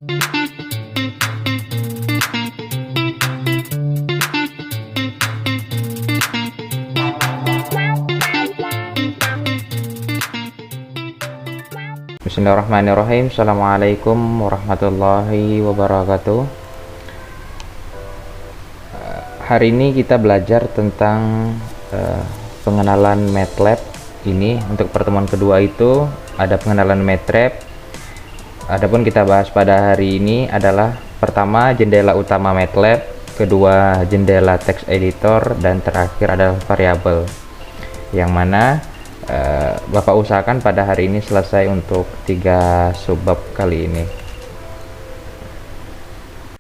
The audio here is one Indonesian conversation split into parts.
Bismillahirrahmanirrahim. Assalamualaikum warahmatullahi wabarakatuh. Hari ini kita belajar tentang pengenalan MATLAB. Ini untuk pertemuan kedua itu ada pengenalan MATLAB. Adapun kita bahas pada hari ini adalah pertama jendela utama MATLAB, kedua jendela text editor, dan terakhir adalah variabel. Yang mana Bapak usahakan pada hari ini selesai untuk 3 subbab kali ini.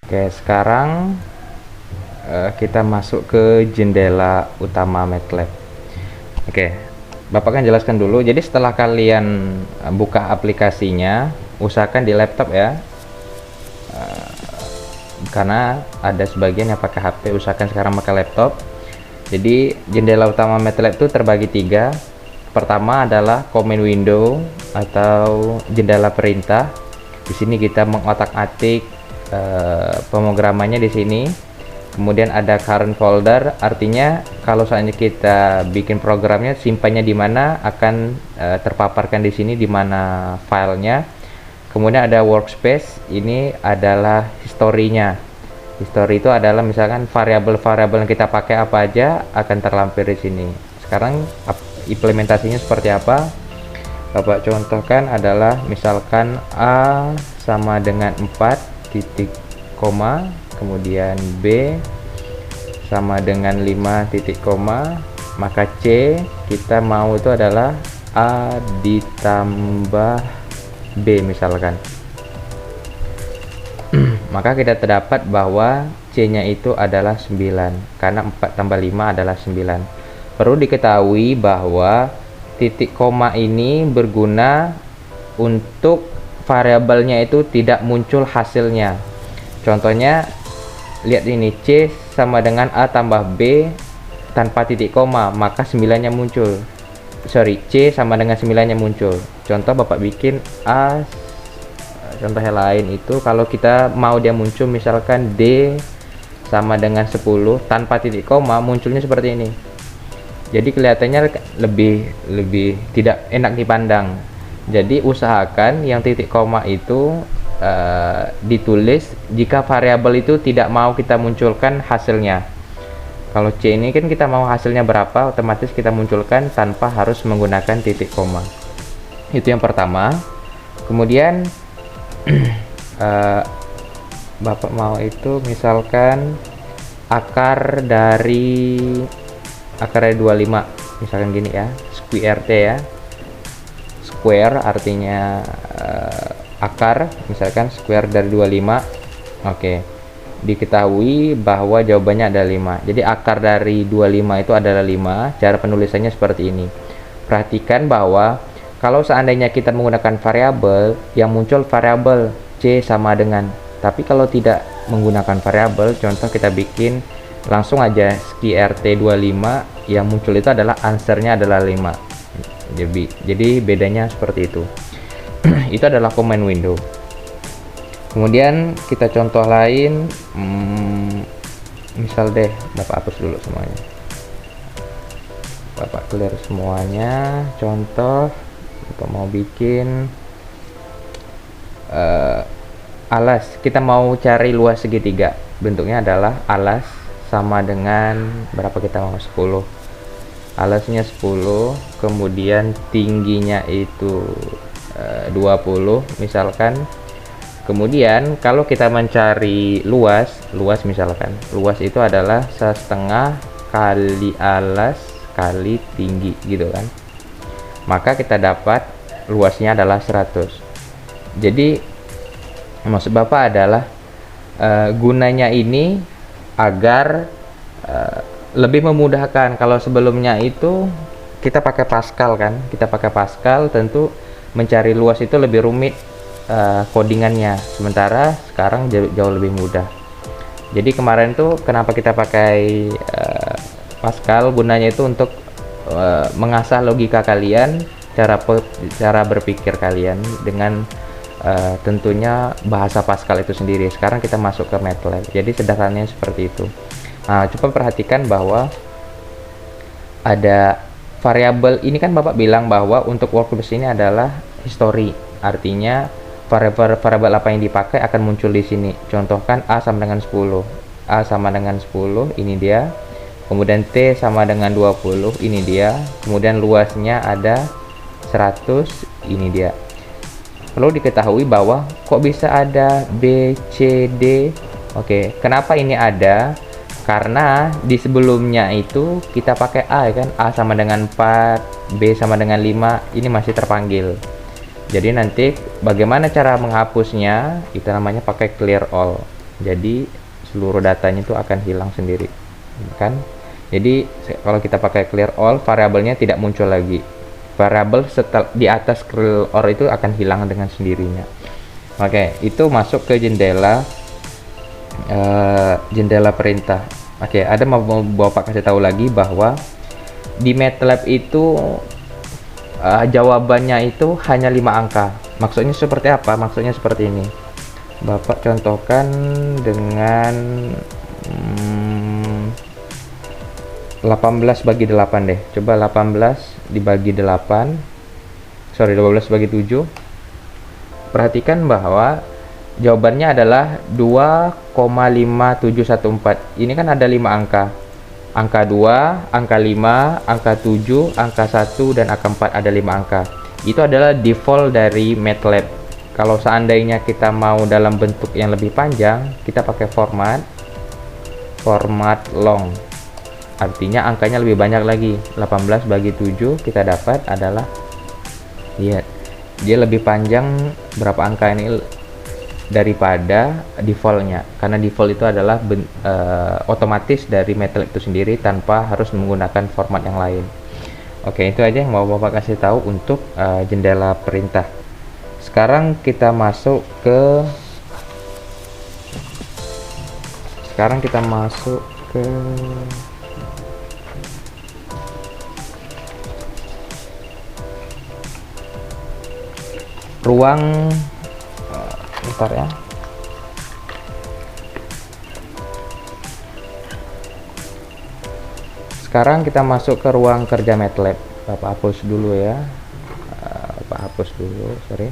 Oke, sekarang kita masuk ke jendela utama MATLAB. Oke, Bapak kan jelaskan dulu. Jadi setelah kalian buka aplikasinya, usahakan di laptop ya, karena ada sebagian yang pakai HP. Usahakan sekarang pakai laptop. Jadi jendela utama MATLAB itu terbagi 3. Pertama adalah command window atau jendela perintah. Di sini kita mengotak-atik pemrogramannya di sini. Kemudian ada current folder, artinya kalau seandainya kita bikin programnya, simpannya di mana akan terpaparkan di sini, di mana filenya. Kemudian ada workspace, ini adalah historinya. History itu adalah misalkan variabel-variabel yang kita pakai apa aja akan terlampir di sini. Sekarang implementasinya seperti apa? Bapak contohkan adalah misalkan A sama dengan 4 titik koma, kemudian B sama dengan 5 titik koma, maka C kita mau itu adalah A ditambah B misalkan. Maka kita terdapat bahwa C nya itu adalah 9 karena 4 tambah 5 adalah 9. Perlu diketahui bahwa titik koma ini berguna untuk variabelnya itu tidak muncul hasilnya. Contohnya, lihat ini, C sama dengan A tambah B tanpa titik koma, maka 9-nya muncul. C sama dengan 9-nya muncul. Contoh Bapak bikin A, contoh yang lain itu kalau kita mau dia muncul, misalkan D sama dengan 10 tanpa titik koma, munculnya seperti ini. Jadi kelihatannya lebih tidak enak dipandang. Jadi usahakan yang titik koma itu ditulis jika variabel itu tidak mau kita munculkan hasilnya. Kalau C ini kan kita mau hasilnya berapa, otomatis kita munculkan tanpa harus menggunakan titik koma. Itu yang pertama. Kemudian Bapak mau itu misalkan akar dari 25, misalkan gini ya, square T ya, square artinya akar, misalkan square dari 25. Oke, diketahui bahwa jawabannya ada 5, jadi akar dari 25 itu adalah 5. Cara penulisannya seperti ini. Perhatikan bahwa kalau seandainya kita menggunakan variabel, yang muncul variabel C sama dengan, tapi kalau tidak menggunakan variabel, contoh kita bikin langsung aja sqrt 25, yang muncul itu adalah answernya adalah 5. Jadi bedanya seperti itu. Itu adalah command window. Kemudian kita contoh lain, misal deh Bapak hapus dulu semuanya, Bapak clear semuanya. Contoh Bapak mau bikin alas, kita mau cari luas segitiga, bentuknya adalah alas sama dengan berapa, kita mau 10, alasnya 10, kemudian tingginya itu 20 misalkan. Kemudian kalau kita mencari luas misalkan, luas itu adalah 1/2 kali alas kali tinggi gitu kan, maka kita dapat luasnya adalah 100. Jadi maksud Bapak adalah gunanya ini agar lebih memudahkan. Kalau sebelumnya itu kita pakai Pascal kan, tentu mencari luas itu lebih rumit codingannya, sementara sekarang jauh lebih mudah. Jadi kemarin tuh kenapa kita pakai Pascal, gunanya itu untuk mengasah logika kalian, cara berpikir kalian dengan tentunya bahasa Pascal itu sendiri. Sekarang kita masuk ke MATLAB. Jadi sederhananya seperti itu. Nah, coba perhatikan bahwa ada variabel ini, kan Bapak bilang bahwa untuk workspace ini adalah history. Artinya variabel apa yang dipakai akan muncul di sini. Contohkan A sama dengan 10. A sama dengan 10, ini dia. Kemudian T sama dengan 20, ini dia. Kemudian luasnya ada 100, ini dia. Perlu diketahui bahwa kok bisa ada B, C, D. Oke, kenapa ini ada? Karena di sebelumnya itu kita pakai A, kan? A sama dengan 4, B sama dengan 5, ini masih terpanggil. Jadi nanti bagaimana cara menghapusnya? Itu namanya pakai clear all. Jadi seluruh datanya itu akan hilang sendiri, kan? Jadi kalau kita pakai clear all, variabelnya tidak muncul lagi. Variabel setelah di atas clear all itu akan hilang dengan sendirinya. Oke, itu masuk ke jendela jendela perintah. Oke, ada mau Bapak kasih tahu lagi bahwa di MATLAB itu jawabannya itu hanya 5 angka. Maksudnya seperti apa? Maksudnya seperti ini. Bapak contohkan dengan 18 bagi 8 deh. Coba 18 dibagi 8. Sorry, 12 bagi 7. Perhatikan bahwa jawabannya adalah 2,5714. Ini kan ada 5 angka. Angka 2, angka 5, angka 7, angka 1, dan angka 4, ada 5 angka. Itu adalah default dari MATLAB. Kalau seandainya kita mau dalam bentuk yang lebih panjang, kita pakai format long. Artinya angkanya lebih banyak lagi. 18 bagi 7 kita dapat adalah, lihat, dia lebih panjang berapa angka ini daripada defaultnya, karena default itu adalah otomatis dari MATLAB itu sendiri tanpa harus menggunakan format yang lain. Oke, itu aja yang mau Bapak kasih tahu untuk jendela perintah. Sekarang kita masuk ke ruang bentar ya. Sekarang kita masuk ke ruang kerja MATLAB. Bapak hapus dulu ya. Bapak hapus dulu, sorry.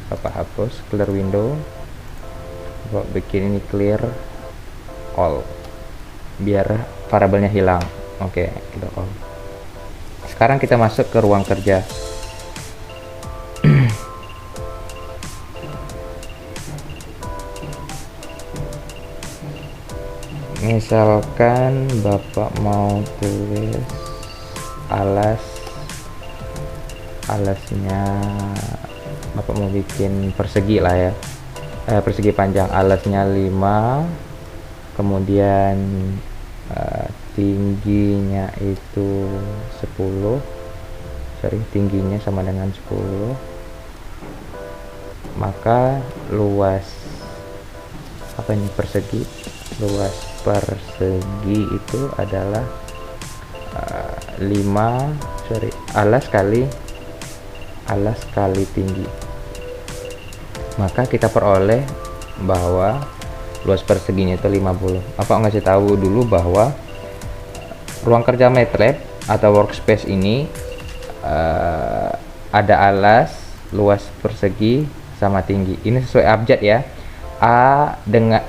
Bapak hapus, clear window. Bapak bikin ini clear all, biar variabelnya hilang. Oke, kita all. Sekarang kita masuk ke ruang kerja. Misalkan Bapak mau tulis alasnya, Bapak mau bikin persegi lah ya, persegi panjang, alasnya 5, kemudian tingginya itu 10, sorry, tingginya sama dengan 10, maka luas apa ini, persegi, luas persegi itu adalah 5, sorry, alas kali tinggi. Maka kita peroleh bahwa luas perseginya itu 50. Apa ngasih tahu dulu bahwa ruang kerja MATLAB atau workspace ini ada alas, luas persegi, sama tinggi. Ini sesuai abjad ya. A dengan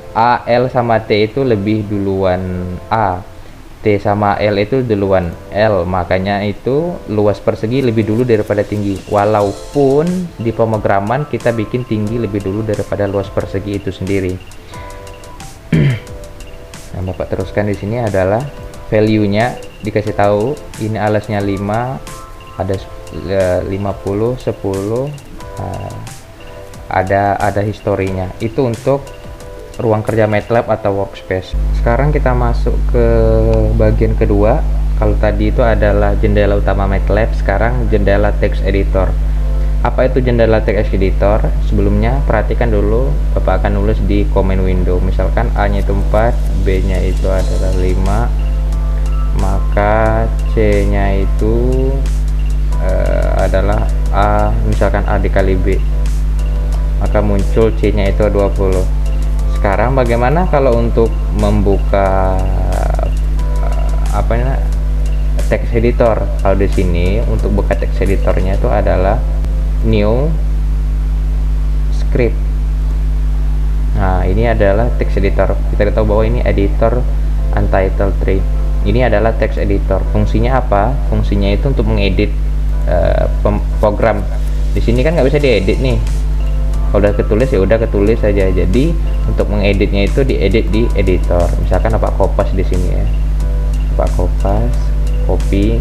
L sama T itu lebih duluan A, T sama L itu duluan L, makanya itu luas persegi lebih dulu daripada tinggi. Walaupun di pemrograman kita bikin tinggi lebih dulu daripada luas persegi itu sendiri. Nah, Bapak teruskan di sini adalah value-nya dikasih tahu. Ini alasnya 5, ada 50, 10, ada historinya. Itu untuk ruang kerja MATLAB atau workspace. Sekarang kita masuk ke bagian kedua. Kalau tadi itu adalah jendela utama MATLAB, sekarang jendela text editor. Apa itu jendela text editor? Sebelumnya perhatikan dulu, Bapak akan nulis di command window. Misalkan A nya itu 4, B nya itu adalah 5, maka C nya itu adalah A, misalkan A dikali B. maka muncul C-nya itu 20. Sekarang bagaimana kalau untuk membuka text editor? Kalau di sini untuk buka text editornya itu adalah new script. Nah, ini adalah text editor. Kita tahu bahwa ini editor untitled tree. Ini adalah text editor. Fungsinya apa? Fungsinya itu untuk mengedit program. Di sini kan nggak bisa diedit nih. Kalau udah ketulis ya udah ketulis saja. Jadi untuk mengeditnya itu diedit di editor. Misalkan Bapak kopas di sini ya. Bapak kopas, copy,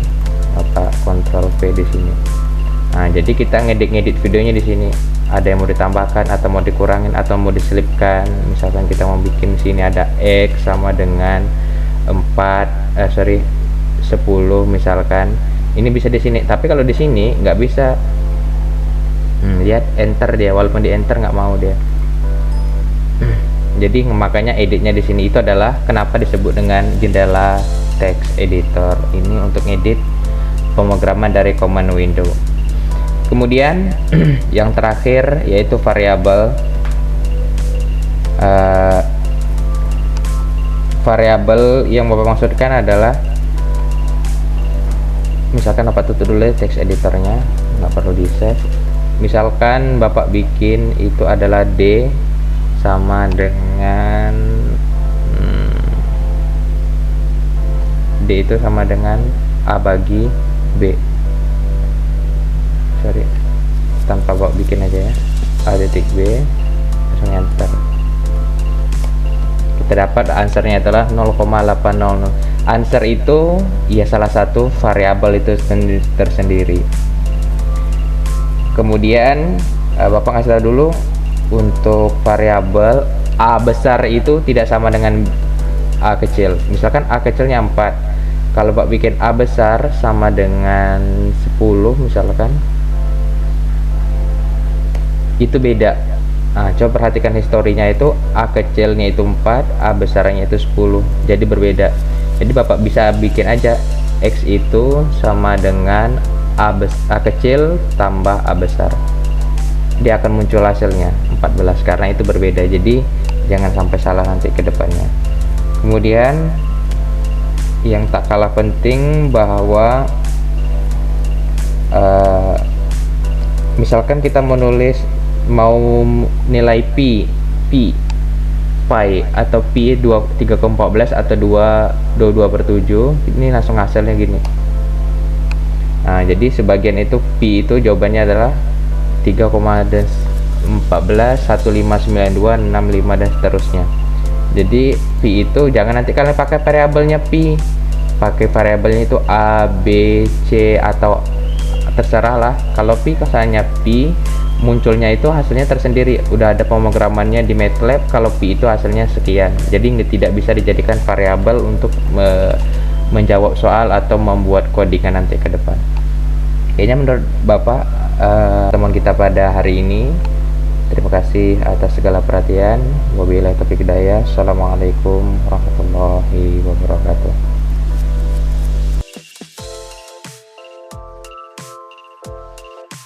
Bapak Ctrl V di sini. Nah, jadi kita ngedit videonya di sini. Ada yang mau ditambahkan atau mau dikurangin atau mau diselipkan. Misalkan kita mau bikin sini ada X sama dengan 10 misalkan. Ini bisa di sini. Tapi kalau di sini nggak bisa. Lihat enter dia, walaupun di enter nggak mau dia. Jadi makanya editnya di sini itu adalah kenapa disebut dengan jendela text editor. Ini untuk edit pemrograman dari command window. Kemudian yang terakhir yaitu variabel. Variabel yang Bapak maksudkan adalah, misalkan Bapak tutup dulu text editornya, nggak perlu di save. Misalkan Bapak bikin itu adalah D sama dengan D itu sama dengan A bagi B. Sorry, tanpa Bapak bikin aja ya, A titik B, langsung enter. Kita dapat answernya adalah 0,800. Answer itu ya salah satu variabel itu tersendiri. Kemudian Bapak ngasih tahu dulu untuk variabel A besar itu tidak sama dengan A kecil. Misalkan A kecilnya 4. Kalau Bapak bikin A besar sama dengan 10 misalkan, itu beda. Nah, coba perhatikan historinya itu A kecilnya itu 4, A besarnya itu 10. Jadi berbeda. Jadi Bapak bisa bikin aja X itu sama dengan A kecil tambah A besar. Dia akan muncul hasilnya 14 karena itu berbeda. Jadi jangan sampai salah nanti ke depannya. Kemudian yang tak kalah penting bahwa misalkan kita mau nilai pi atau pi 3,14 atau 22/7, ini langsung hasilnya gini. Nah, jadi sebagian itu pi itu jawabannya adalah 3,14 1592 65 dan seterusnya. Jadi pi itu jangan nanti kalian pakai variabelnya pi, pakai variabelnya itu a, b, c atau terserah lah. Kalau pi kesannya pi, munculnya itu hasilnya tersendiri, udah ada pemrogramannya di MATLAB. Kalau pi itu hasilnya sekian, jadi tidak bisa dijadikan variabel untuk menjawab soal atau membuat codingan nanti ke depan. Kayaknya menurut Bapak teman kita pada hari ini. Terima kasih atas segala perhatian. Wabillahi taufiq hidayah. Assalamualaikum warahmatullahi wabarakatuh.